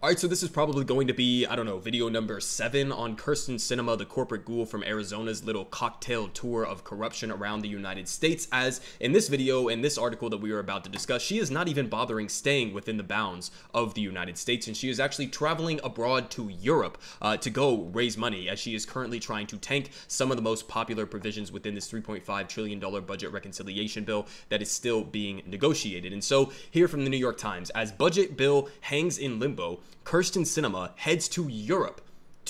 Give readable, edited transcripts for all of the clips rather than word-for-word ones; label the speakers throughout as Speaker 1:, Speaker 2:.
Speaker 1: All right, so this is probably going to be, I don't know, video number 7 on Kyrsten Sinema, the corporate ghoul from Arizona's little cocktail tour of corruption around the United States. As in this video, in this article that we are about to discuss, she is not even bothering staying within the bounds of the United States, and she is actually traveling abroad to Europe to go raise money, as she is currently trying to tank some of the most popular provisions within this $3.5 trillion budget reconciliation bill that is still being negotiated. And so here from the New York Times, as budget bill hangs in limbo, Kyrsten Sinema heads to Europe.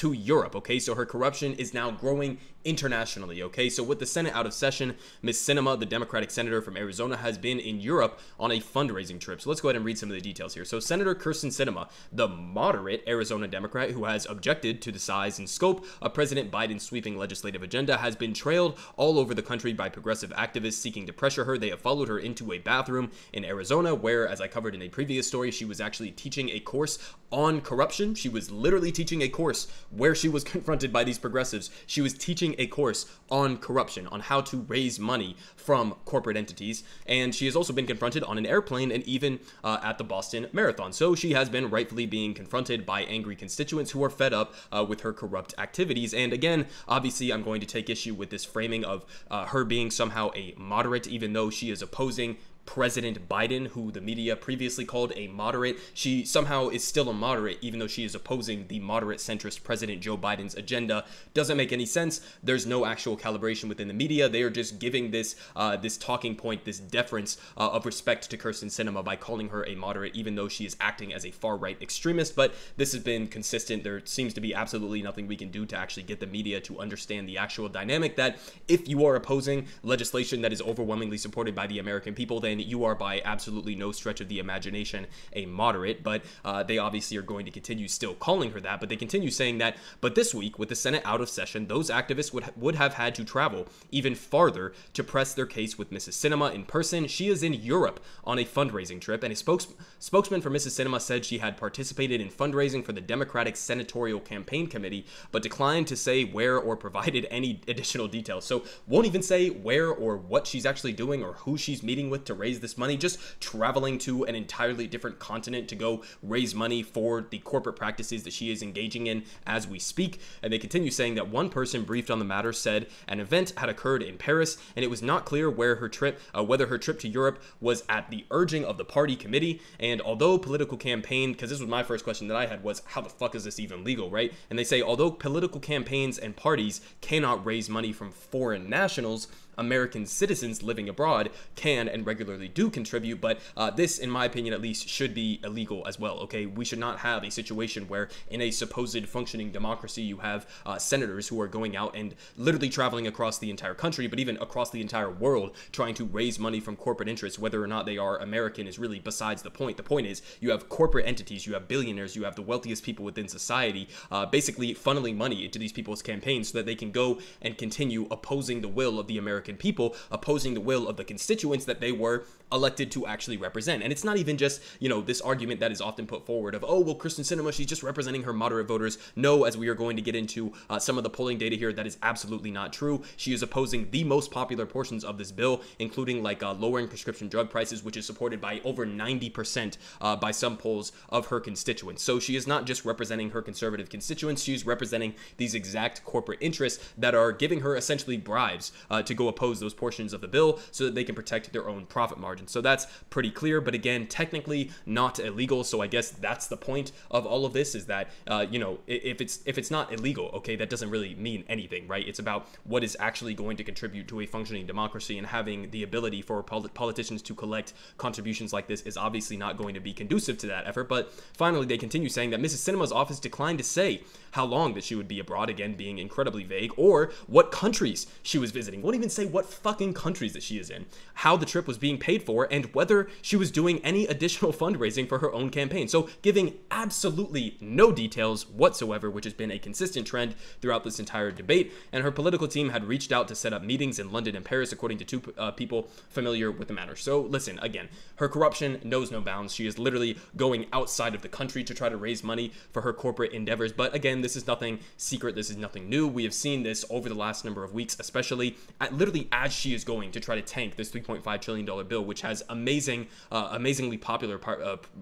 Speaker 1: Okay, so her corruption is now growing internationally. Okay, so with the Senate out of session, Ms. Sinema, the Democratic senator from Arizona, has been in Europe on a fundraising trip. So let's go ahead and read some of the details here. So Senator Kyrsten Sinema, the moderate Arizona Democrat who has objected to the size and scope of President Biden's sweeping legislative agenda, has been trailed all over the country by progressive activists seeking to pressure her. They have followed her into a bathroom in Arizona where, as I covered in a previous story, she was actually teaching a course on corruption. She was literally teaching a course where she was confronted by these progressives. She was teaching a course on corruption, on how to raise money from corporate entities, and she has also been confronted on an airplane and even at the Boston Marathon. So she has been rightfully being confronted by angry constituents who are fed up with her corrupt activities. And again, obviously, I'm going to take issue with this framing of her being somehow a moderate, even though she is opposing President Biden, who the media previously called a moderate. She somehow is still a moderate, even though she is opposing the moderate centrist President Joe Biden's agenda. Doesn't make any sense. There's no actual calibration within the media. They are just giving this this talking point, this deference of respect to Kyrsten Sinema by calling her a moderate, even though she is acting as a far-right extremist. But this has been consistent. There seems to be absolutely nothing we can do to actually get the media to understand the actual dynamic that if you are opposing legislation that is overwhelmingly supported by the American people, then you are by absolutely no stretch of the imagination a moderate. But they obviously are going to continue still calling her that, but they continue saying that. But this week, with the Senate out of session, those activists would have had to travel even farther to press their case with Mrs. Sinema in person. She is in Europe on a fundraising trip, and a spokesman for Mrs. Sinema said she had participated in fundraising for the Democratic Senatorial Campaign Committee, but declined to say where or provided any additional details. So won't even say where or what she's actually doing or who she's meeting with to raise this money, just traveling to an entirely different continent to go raise money for the corporate practices that she is engaging in as we speak. And they continue saying that one person briefed on the matter said an event had occurred in Paris, and it was not clear where her trip, whether her trip to Europe was at the urging of the party committee. And although political campaign, because this was my first question that I had, was how the fuck is this even legal, right? And they say, although political campaigns and parties cannot raise money from foreign nationals, American citizens living abroad can and regularly do contribute, but this, in my opinion at least, should be illegal as well. Okay, we should not have a situation where in a supposed functioning democracy you have senators who are going out and literally traveling across the entire country, but even across the entire world, trying to raise money from corporate interests. Whether or not they are American is really besides the point. The point is you have corporate entities, you have billionaires, you have the wealthiest people within society basically funneling money into these people's campaigns so that they can go and continue opposing the will of the American people, opposing the will of the constituents that they were elected to actually represent. And it's not even just, you know, this argument that is often put forward of, oh, well, Kyrsten Sinema, she's just representing her moderate voters. No, as we are going to get into some of the polling data here, that is absolutely not true. She is opposing the most popular portions of this bill, including like lowering prescription drug prices, which is supported by over 90% by some polls of her constituents. So she is not just representing her conservative constituents, she's representing these exact corporate interests that are giving her essentially bribes to go oppose those portions of the bill so that they can protect their own profit margin. So that's pretty clear, but again, technically not illegal. So I guess that's the point of all of this, is that you know, if it's not illegal, okay, that doesn't really mean anything, right? It's about what is actually going to contribute to a functioning democracy, and having the ability for politicians to collect contributions like this is obviously not going to be conducive to that effort. But finally, they continue saying that Mrs. Sinema's office declined to say how long that she would be abroad, again being incredibly vague, or what countries she was visiting. Won't even say what fucking countries that she is in, how the trip was being paid for, and whether she was doing any additional fundraising for her own campaign. So giving absolutely no details whatsoever, which has been a consistent trend throughout this entire debate. And her political team had reached out to set up meetings in London and Paris, according to two people familiar with the matter. So listen, again, her corruption knows no bounds. She is literally going outside of the country to try to raise money for her corporate endeavors. But again, this is nothing secret. This is nothing new. We have seen this over the last number of weeks, especially at literally literally as she is going to try to tank this $3.5 trillion bill, which has amazingly popular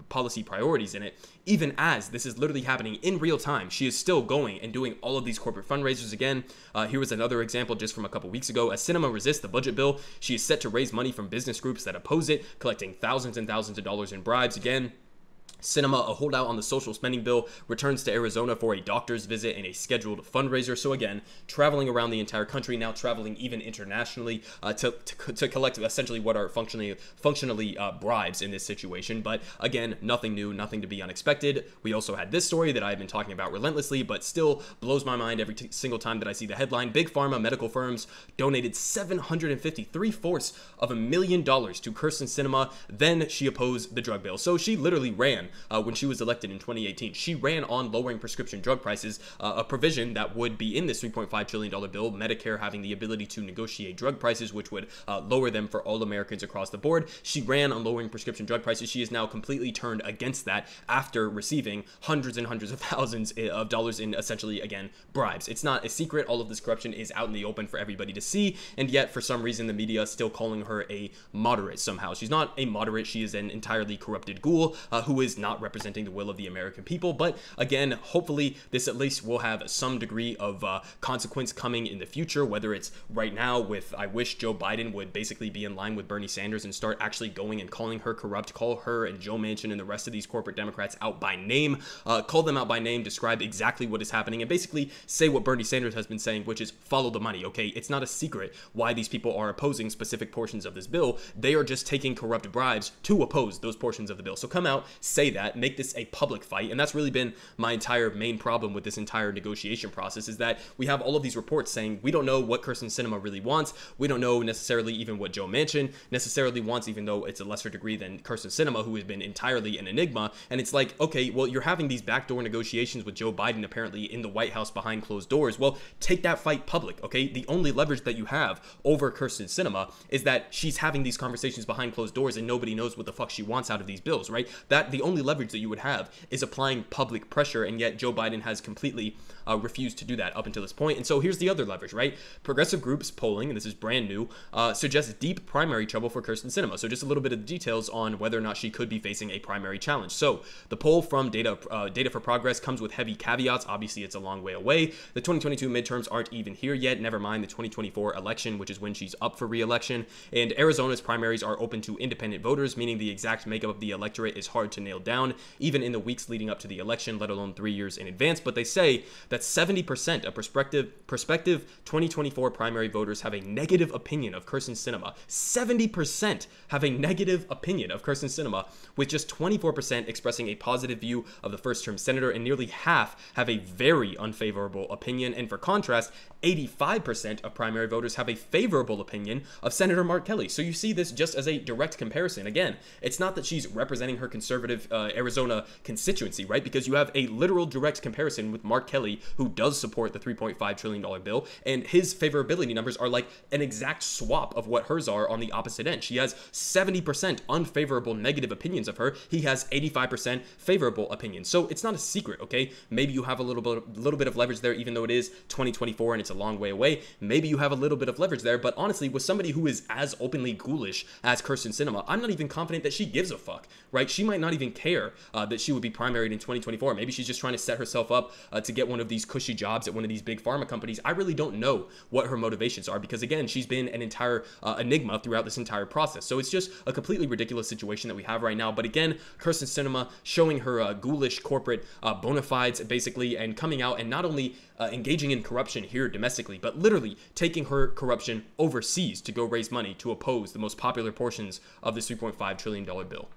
Speaker 1: policy priorities in it. Even as this is literally happening in real time, she is still going and doing all of these corporate fundraisers again. Here was another example just from a couple weeks ago. As Sinema resists the budget bill, she is set to raise money from business groups that oppose it, collecting thousands and thousands of dollars in bribes. Again, Sinema, a holdout on the social spending bill, returns to Arizona for a doctor's visit and a scheduled fundraiser. So again, traveling around the entire country, now traveling even internationally to collect essentially what are functionally bribes in this situation. But again, nothing new, nothing to be unexpected. We also had this story that I've been talking about relentlessly, but still blows my mind every single time that I see the headline. Big pharma medical firms donated $753 million to Kyrsten Sinema. Then she opposed the drug bill. So she literally ran when she was elected in 2018. She ran on lowering prescription drug prices, a provision that would be in this $3.5 trillion bill, Medicare having the ability to negotiate drug prices, which would lower them for all Americans across the board. She ran on lowering prescription drug prices. She is now completely turned against that after receiving hundreds and hundreds of thousands of dollars in essentially, again, bribes. It's not a secret. All of this corruption is out in the open for everybody to see, and yet for some reason the media is still calling her a moderate somehow. She's not a moderate. She is an entirely corrupted ghoul who is not representing the will of the American people. But again, hopefully this at least will have some degree of consequence coming in the future, whether it's right now with, I wish Joe Biden would basically be in line with Bernie Sanders and start actually going and calling her corrupt, call her and Joe Manchin and the rest of these corporate Democrats out by name, call them out by name, describe exactly what is happening, and basically say what Bernie Sanders has been saying, which is follow the money, okay? It's not a secret why these people are opposing specific portions of this bill. They are just taking corrupt bribes to oppose those portions of the bill. So come out, say that, make this a public fight. And that's really been my entire main problem with this entire negotiation process, is that we have all of these reports saying we don't know what Kyrsten Sinema really wants. We don't know necessarily even what Joe Manchin necessarily wants, even though it's a lesser degree than Kyrsten Sinema, who has been entirely an enigma. And it's like, okay, well, you're having these backdoor negotiations with Joe Biden apparently in the White House behind closed doors. Well, take that fight public, okay? The only leverage that you have over Kyrsten Sinema is that she's having these conversations behind closed doors and nobody knows what the fuck she wants out of these bills, right? That the only leverage that you would have is applying public pressure, and yet Joe Biden has completely refused to do that up until this point. And so here's the other leverage, right? Progressive groups polling, and this is brand new, suggests deep primary trouble for Kyrsten Sinema. So just a little bit of details on whether or not she could be facing a primary challenge. So the poll from Data for Progress comes with heavy caveats. Obviously, it's a long way away. The 2022 midterms aren't even here yet. Never mind the 2024 election, which is when she's up for re-election. And Arizona's primaries are open to independent voters, meaning the exact makeup of the electorate is hard to nail down, even in the weeks leading up to the election, let alone 3 years in advance. But they say that 70% of prospective 2024 primary voters have a negative opinion of Kyrsten Sinema. 70% have a negative opinion of Kyrsten Sinema, with just 24% expressing a positive view of the first-term senator, and nearly half have a very unfavorable opinion. And for contrast, 85% of primary voters have a favorable opinion of Senator Mark Kelly. So you see this just as a direct comparison. Again, it's not that she's representing her conservative Arizona constituency, right? Because you have a literal direct comparison with Mark Kelly, who does support the $3.5 trillion bill, and his favorability numbers are like an exact swap of what hers are on the opposite end. She has 70% unfavorable negative opinions of her. He has 85% favorable opinions. So it's not a secret, okay? Maybe you have a little bit of leverage there, even though it is 2024 and it's a long way away. Maybe you have a little bit of leverage there, but honestly, with somebody who is as openly ghoulish as Kyrsten Sinema, I'm not even confident that she gives a fuck, right? She might not even care that she would be primaried in 2024. Maybe she's just trying to set herself up to get one of these cushy jobs at one of these big pharma companies. I really don't know what her motivations are, because again, she's been an entire enigma throughout this entire process. So it's just a completely ridiculous situation that we have right now. But again, Kyrsten Sinema showing her ghoulish corporate bona fides basically, and coming out and not only engaging in corruption here domestically, but literally taking her corruption overseas to go raise money to oppose the most popular portions of this $3.5 trillion bill.